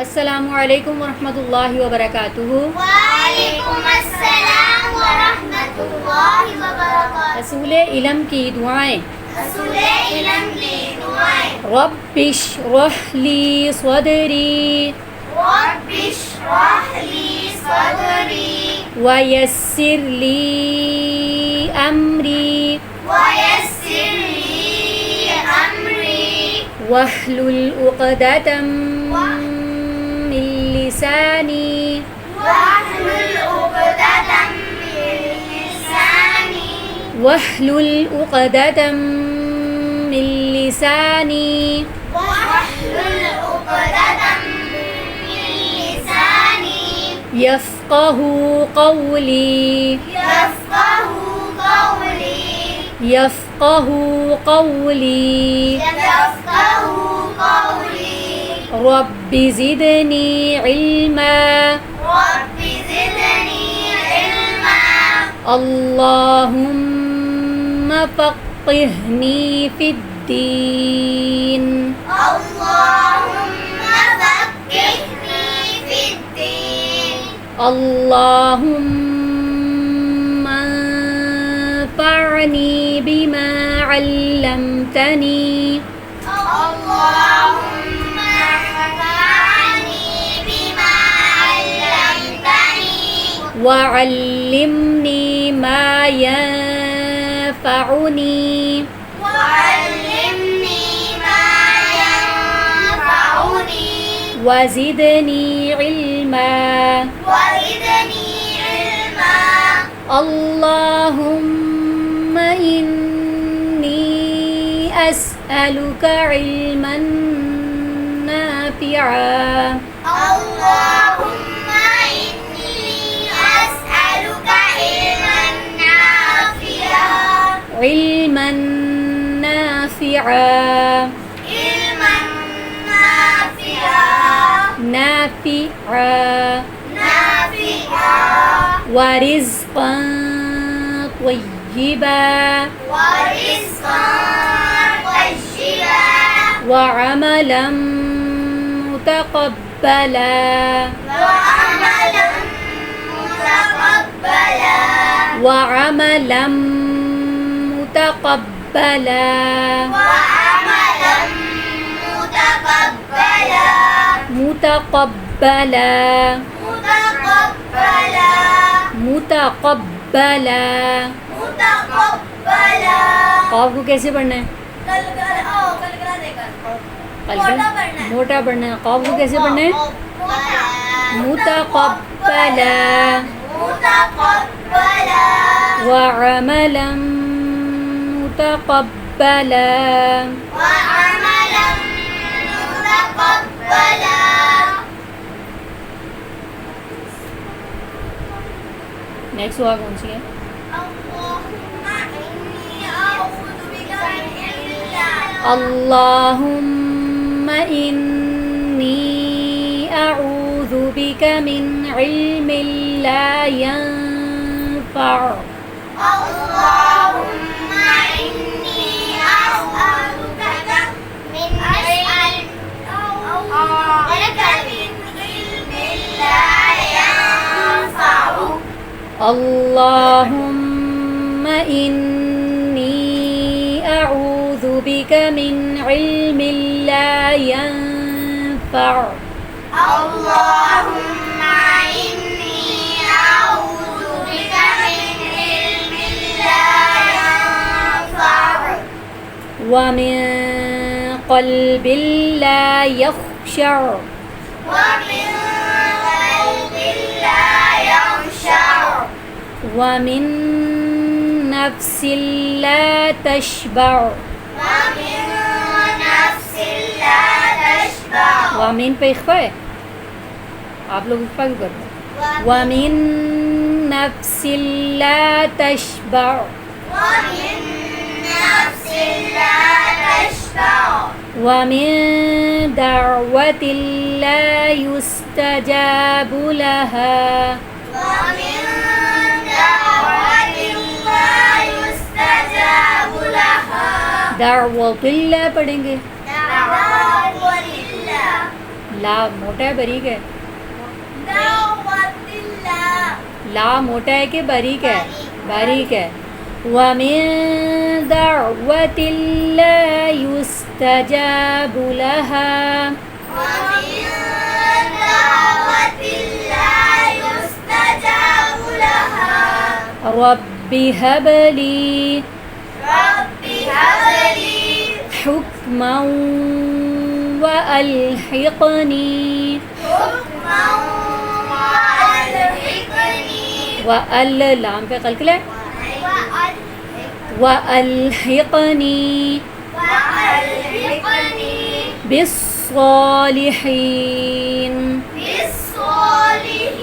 अस्सलामुअलैकुम वरहमतुल्लाहि वबरकातुहू। वालेकुम अस्सलाम व रहमतुल्लाहि व बरकातुहू। रसूल इल्म की दुआएं। रसूले इल्म की दुआएं। रब्बिश्रह ली सदरी रब्बिश्रह ली सदरी वयस्सिर ली अमरी वयस्सिर ली अमरी वहलुल उक़दतम मिन लिसानी वाहलुल उक़दतम मिन लिसानी वहलुल उक़दतम मिन लिसानी वाहलुल उक़दतम मिन लिसानी यफ़क़हू क़ौली यफ़क़हू क़ौली यफ़क़हू क़ौली यफ़क़हू क़ौली रब्बि ज़िदनी इल्मा रब्बि ज़िदनी इल्मा अल्लाहुम्म फ़क़्क़िहनी फ़िद्दीन अल्लाहुम्मा फ़क़्क़िहनी फ़िद्दीन اللهم انفعني بما علمتني اللهم انفعني بما علمتني وعلمني ما ينفعني وعلمني ما ينفعني وزدني علما وزدني علما اللهم إني أسألك علما نافعا اللهم إني أسألك علما نافعا علما نافعا علما نافعا نافعا نافعا ورزقا طيبا ورزقا طيبا وعملا متقبلا وعملا متقبلا وعملا متقبلا وعملا متقبلا متقبلا متقبلا متقبلا متقبلا कॉफ को कैसे पढ़ना है? कल करा देगा मोटा पढ़ना है। मोटा पढ़ना है। कॉफ को कैसे पढ़ना है? मुतक़ब्बला मुतक़ब्बला वअमला मुतक़ब्बला वअमला मुतक़ब्बला नेक्स्ट हुआ कौन सी है? اللهم إني أعوذ بك من علم لا ينفع اللهم إني أعوذ بك من علم لا ينفع اللهم إني أعوذ بك من علم لا ينفع اللهم إني أعوذ بك من علم لا ينفع ومن قلب لا يخشع ومن قلب لا يخشع ومن نفس لا تشبع ومن نفس لا تشبع ومن पे इख्फा है, आप लोग इख्फा क्यों करते हैं? ومن نفس لا تشبع ومن نفس لا تشبع ومن دعوة لا يستجاب لها ومن دعوة لا يستجاب لها دعوة الله पढ़ेंगे ला मोठा आहे बारीक आहे? दअवतिल्लाह ला मोठा आहे की बारीक आहे? बारीक आहे. ومن دعوة لا يستجاب لها ومن دعوة لا يستجاب لها رب هب لي رب هب لي حكما وألحقني حكما وألحقني وأل لام पे कलकले وألحقني وألحقني بالصالحين بالصالحين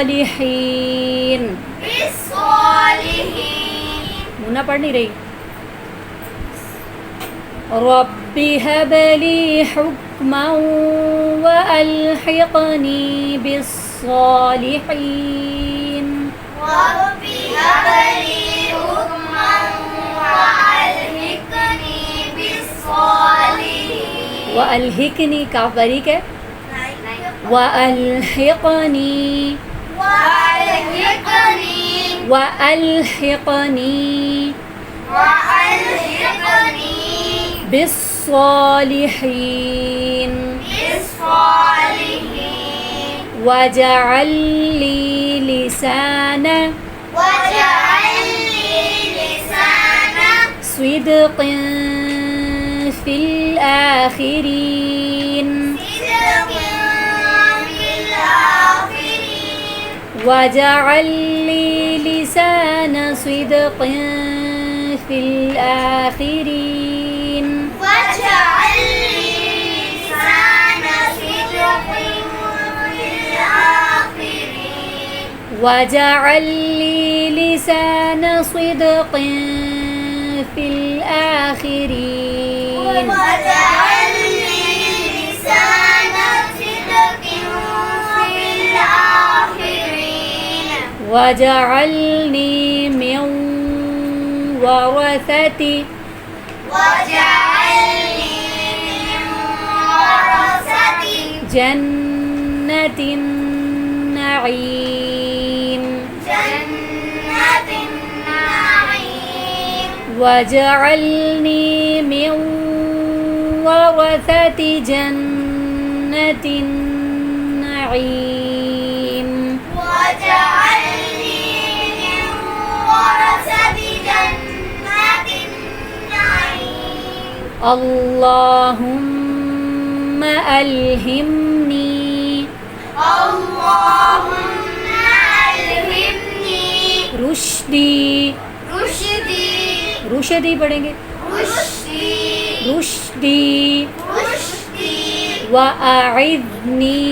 بالصالحين بالصالحين मुन्ना पढ़ नहीं रही. رب هب لي حكما وألحقني بالصالحين رب هب لي حكما وألحقني بالصالحين وألحقني काफ बारीक है. وألحقني وألحقني وألحقني وألحقني بالصالحين بالصالحين واجعل لي لسانا واجعل لي لسان صدق في الآخرين صدق في الآخرين واجعل لي لسان صدق في الآخرين واجعل لي لسان صدق في الآخرين واجعل لي لسان صدق في الآخرين واجعل لي لسان صدق في الآخرين واجعلني من ورثة واجعلني من ورثة جنة النعيم جنة النعيم واجعلني من ورثة جنة النعيم واجعلني من ورثة جنة النعيم اللهم ألهمني اللهم ألهمني रुश्दी رشدي रुशदी पढ़ेंगे رشدي रुश्दी رشدي وأعذني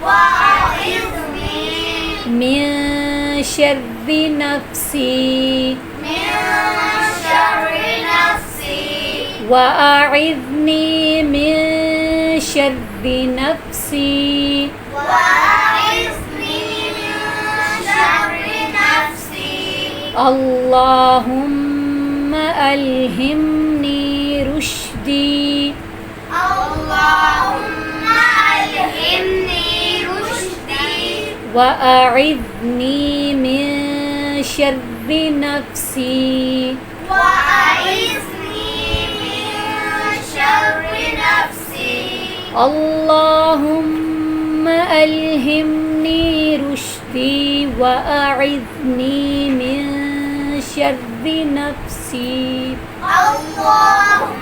وأعذني من شر نفسي من شر نفسي وأعذني من شر نفسي وأعذني من شر نفسي اللهم ألهمني رشدي اللهم ألهمني رشدي وأعذني من شر نفسي وأعذني من شر نفسي اللهم ألهمني رشدي وأعذني من شر نفسي اللهم